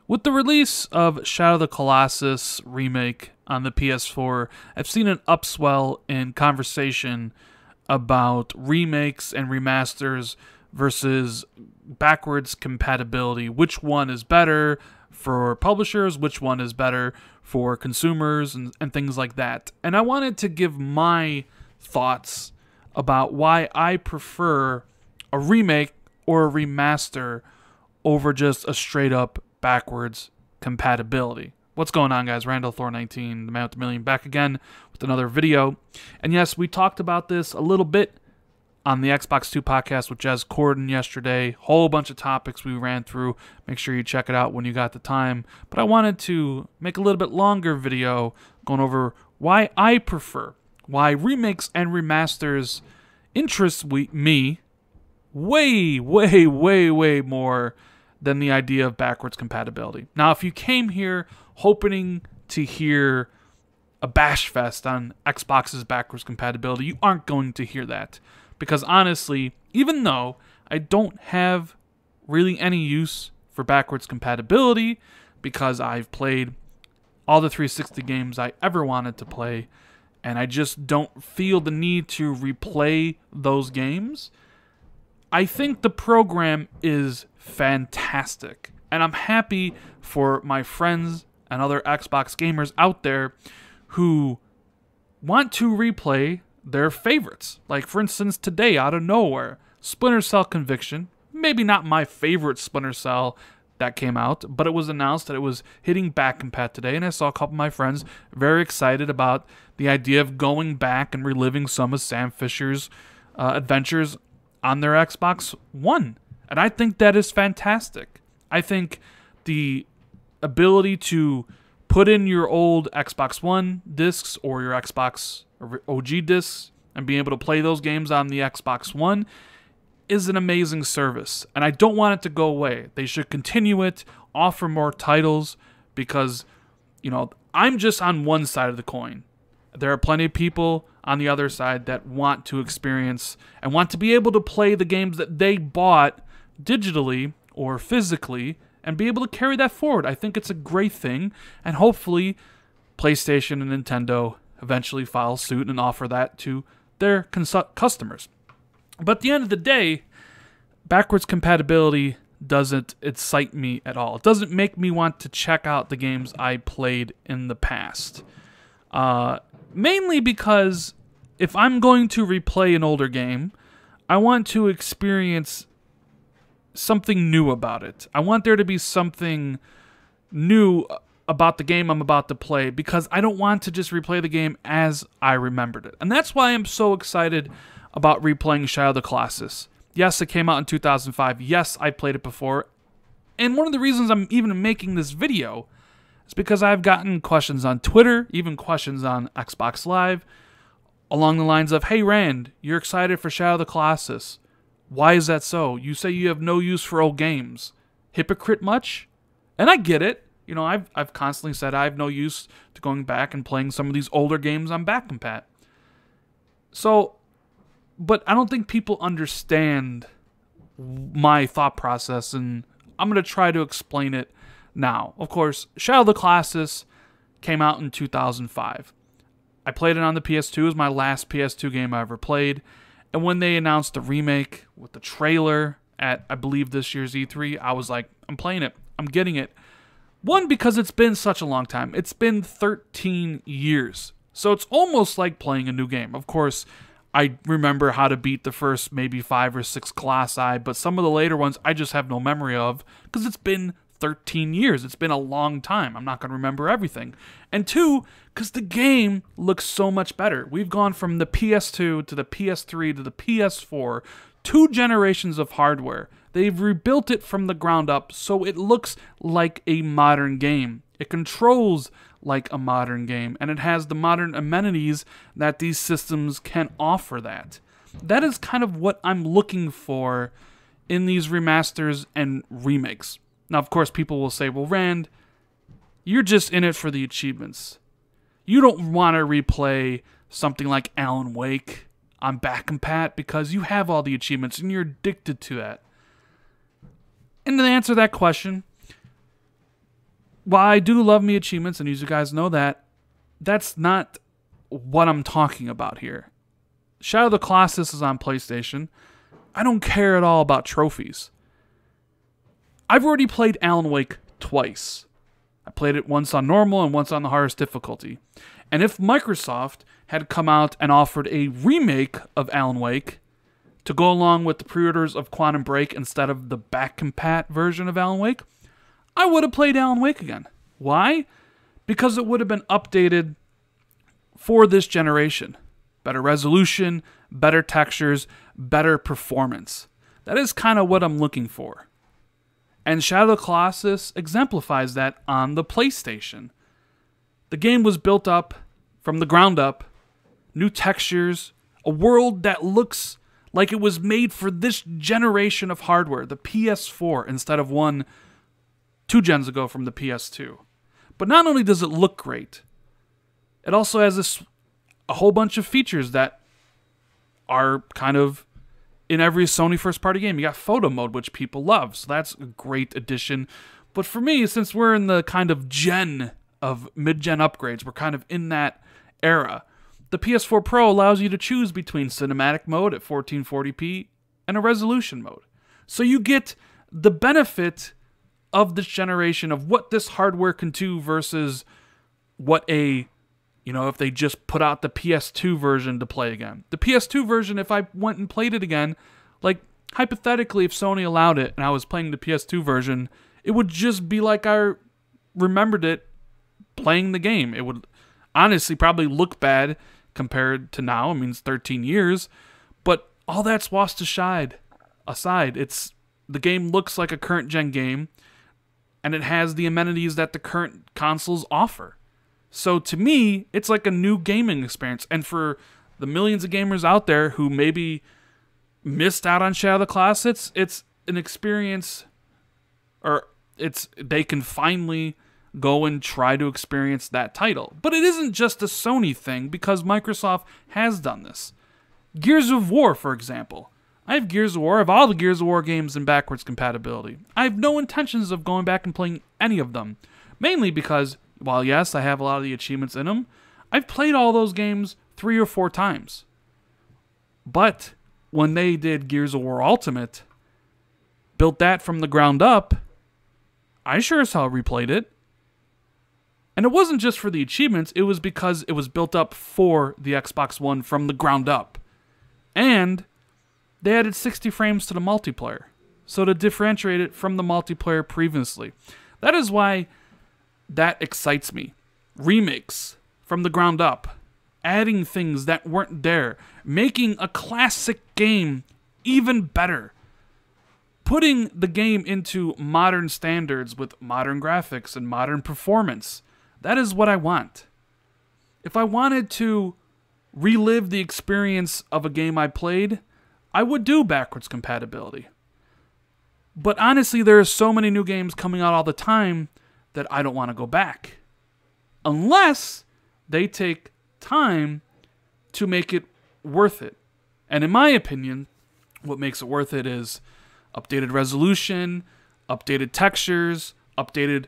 With the release of Shadow of the Colossus Remake on the PS4, I've seen an upswell in conversation about remakes and remasters versus backwards compatibility. Which one is better for publishers, which one is better for consumers, and things like that. And I wanted to give my thoughts about why I prefer a remake or a remaster over just a straight up backwards compatibility. What's going on, guys? Randall Thor 19, the man with the million, back again with another video. And yes, we talked about this a little bit on the Xbox 2 podcast with Jez Corden yesterday. Whole bunch of topics we ran through. Make sure you check it out when you got the time. But I wanted to make a little bit longer video going over why I prefer, why remakes and remasters interest me way more than the idea of backwards compatibility. Now, if you came here hoping to hear a bash fest on Xbox's backwards compatibility, you aren't going to hear that. Because honestly, even though I don't have really any use for backwards compatibility, because I've played all the 360 games I ever wanted to play, and I just don't feel the need to replay those games, I think the program is fantastic. And I'm happy for my friends and other Xbox gamers out there who want to replay their favorites. Like, for instance, today, out of nowhere, Splinter Cell Conviction. Maybe not my favorite Splinter Cell that came out, but it was announced that it was hitting back compat today, and I saw a couple of my friends very excited about the idea of going back and reliving some of Sam Fisher's adventures on their Xbox One. And I think that is fantastic. I think the ability to put in your old Xbox One discs or your Xbox OG discs and be able to play those games on the Xbox One is an amazing service. And I don't want it to go away. They should continue it, offer more titles, because, you know, I'm just on one side of the coin. There are plenty of people on the other side that want to experience and want to be able to play the games that they bought digitally or physically and be able to carry that forward. I think it's a great thing, and hopefully PlayStation and Nintendo eventually file suit and offer that to their customers. But at the end of the day, backwards compatibility doesn't excite me at all. It doesn't make me want to check out the games I played in the past. Mainly because if I'm going to replay an older game, I want to experience something new about it. I want there to be something new about the game I'm about to play, because I don't want to just replay the game as I remembered it. And that's why I'm so excited about replaying Shadow of the Colossus. Yes, it came out in 2005. Yes, I played it before. And one of the reasons I'm even making this video is because I've gotten questions on Twitter, even questions on Xbox Live, along the lines of, "Hey Rand, you're excited for Shadow of the Colossus. Why is that so? You say you have no use for old games. Hypocrite much?" And I get it. You know, I've constantly said I have no use to going back and playing some of these older games on back compat. So, but I don't think people understand my thought process, and I'm going to try to explain it now. Of course, Shadow of the Colossus came out in 2005. I played it on the PS2. It was my last PS2 game I ever played. And when they announced the remake with the trailer at, I believe, this year's E3, I was like, I'm playing it. I'm getting it. One, because it's been such a long time. It's been 13 years. So it's almost like playing a new game. Of course, I remember how to beat the first maybe 5 or 6 Colossi, but some of the later ones I just have no memory of because it's been 13 years. It's been a long time. I'm not going to remember everything. And two, because the game looks so much better. We've gone from the PS2 to the PS3 to the PS4, 2 generations of hardware. They've rebuilt it from the ground up so it looks like a modern game. It controls like a modern game, and it has the modern amenities that these systems can offer that. That is kind of what I'm looking for in these remasters and remakes. Now, of course, people will say, well, Rand, you're just in it for the achievements. You don't want to replay something like Alan Wake on back compat because you have all the achievements and you're addicted to that. And to answer that question, while I do love me achievements, and you guys know that, that's not what I'm talking about here. Shadow of the Colossus is on PlayStation. I don't care at all about trophies. I've already played Alan Wake twice. I played it once on normal and once on the hardest difficulty. And if Microsoft had come out and offered a remake of Alan Wake to go along with the pre-orders of Quantum Break instead of the back-compat version of Alan Wake, I would have played Alan Wake again. Why? Because it would have been updated for this generation. Better resolution, better textures, better performance. That is kind of what I'm looking for. And Shadow of the Colossus exemplifies that on the PlayStation. The game was built up from the ground up, new textures, a world that looks like it was made for this generation of hardware, the PS4, instead of 2 gens ago from the PS2. But not only does it look great, it also has a whole bunch of features that are kind of in every Sony first-party game. You got photo mode, which people love, so that's a great addition. But for me, since we're in the kind of gen of mid-gen upgrades, we're kind of in that era, the PS4 Pro allows you to choose between cinematic mode at 1440p and a resolution mode. So you get the benefit of this generation of what this hardware can do versus what if they just put out the PS2 version to play again. The PS2 version, if I went and played it again, like, hypothetically, if Sony allowed it and I was playing the PS2 version, it would just be like I remembered it playing the game. It would honestly probably look bad compared to now. I mean, it's 13 years. But all that's washed aside. The game looks like a current-gen game, and it has the amenities that the current consoles offer. So to me, it's like a new gaming experience. And for the millions of gamers out there who maybe missed out on Shadow of the Colossus, it's an experience, or they can finally go and try to experience that title. But it isn't just a Sony thing, because Microsoft has done this. Gears of War, for example. I have Gears of War. I have all the Gears of War games in backwards compatibility. I have no intentions of going back and playing any of them. Mainly because, while yes, I have a lot of the achievements in them, I've played all those games 3 or 4 times. But when they did Gears of War Ultimate, built that from the ground up, I sure as hell replayed it. And it wasn't just for the achievements, it was because it was built up for the Xbox One from the ground up. And they added 60 frames to the multiplayer, so to differentiate it from the multiplayer previously. That is why that excites me. Remakes from the ground up, adding things that weren't there, making a classic game even better, putting the game into modern standards with modern graphics and modern performance. That is what I want. If I wanted to relive the experience of a game I played, I would do backwards compatibility. But honestly, there are so many new games coming out all the time that I don't want to go back. Unless they take time to make it worth it. And in my opinion, what makes it worth it is updated resolution, updated textures, updated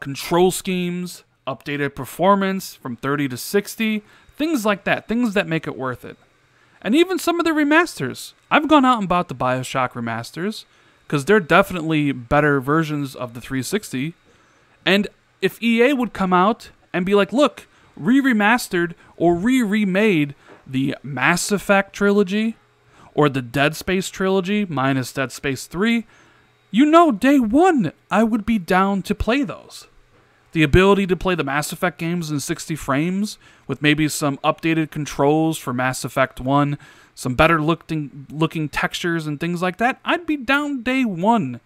control schemes, updated performance from 30 to 60, things like that, things that make it worth it. And even some of the remasters. I've gone out and bought the BioShock remasters, because they're definitely better versions of the 360. And if EA would come out and be like, look, re-remastered or re-remade the Mass Effect trilogy, or the Dead Space trilogy minus Dead Space 3, day one, I would be down to play those. The ability to play the Mass Effect games in 60 frames with maybe some updated controls for Mass Effect 1, some better looking textures and things like that, I'd be down day one.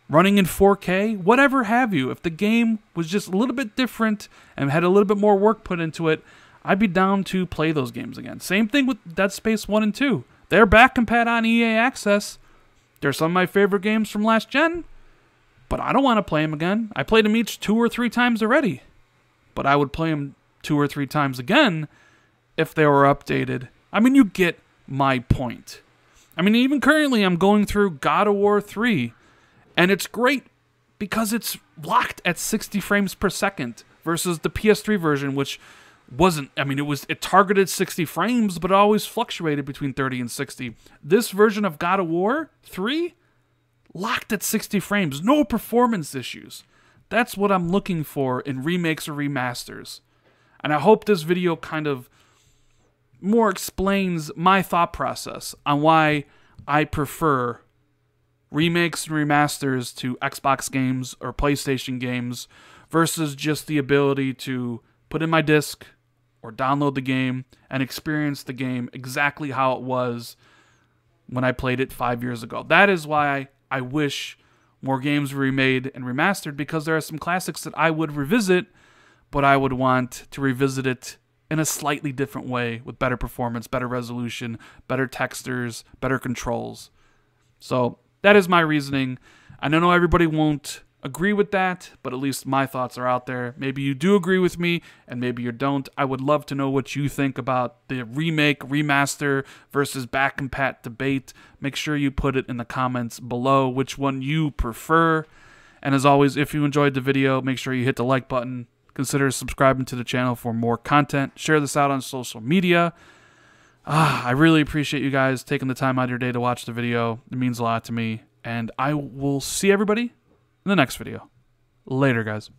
Running in 4K, whatever have you. If the game was just a little bit different and had a little bit more work put into it, I'd be down to play those games again. Same thing with Dead Space 1 and 2. They're back compat on EA Access. They're some of my favorite games from last gen. But I don't want to play them again. I played them each 2 or 3 times already. But I would play them 2 or 3 times again if they were updated. I mean, you get my point. I mean, even currently I'm going through God of War 3. And it's great because it's locked at 60 frames per second versus the PS3 version, which wasn't, I mean, it targeted 60 frames, but it always fluctuated between 30 and 60. This version of God of War 3, locked at 60 frames, no performance issues. That's what I'm looking for in remakes or remasters. And I hope this video kind of more explains my thought process on why I prefer remakes and remasters to Xbox games or PlayStation games versus just the ability to put in my disc or download the game and experience the game exactly how it was when I played it 5 years ago. That is why I wish more games were remade and remastered, because there are some classics that I would revisit, but I would want to revisit it in a slightly different way with better performance, better resolution, better textures, better controls. So that is my reasoning. I know everybody won't agree with that, but at least my thoughts are out there. Maybe you do agree with me, and maybe you don't. I would love to know what you think about the remake, remaster versus back compat debate. Make sure you put it in the comments below which one you prefer. And as always, if you enjoyed the video, make sure you hit the like button. Consider subscribing to the channel for more content. Share this out on social media. I really appreciate you guys taking the time out of your day to watch the video. It means a lot to me. And I will see everybody in the next video. Later, guys.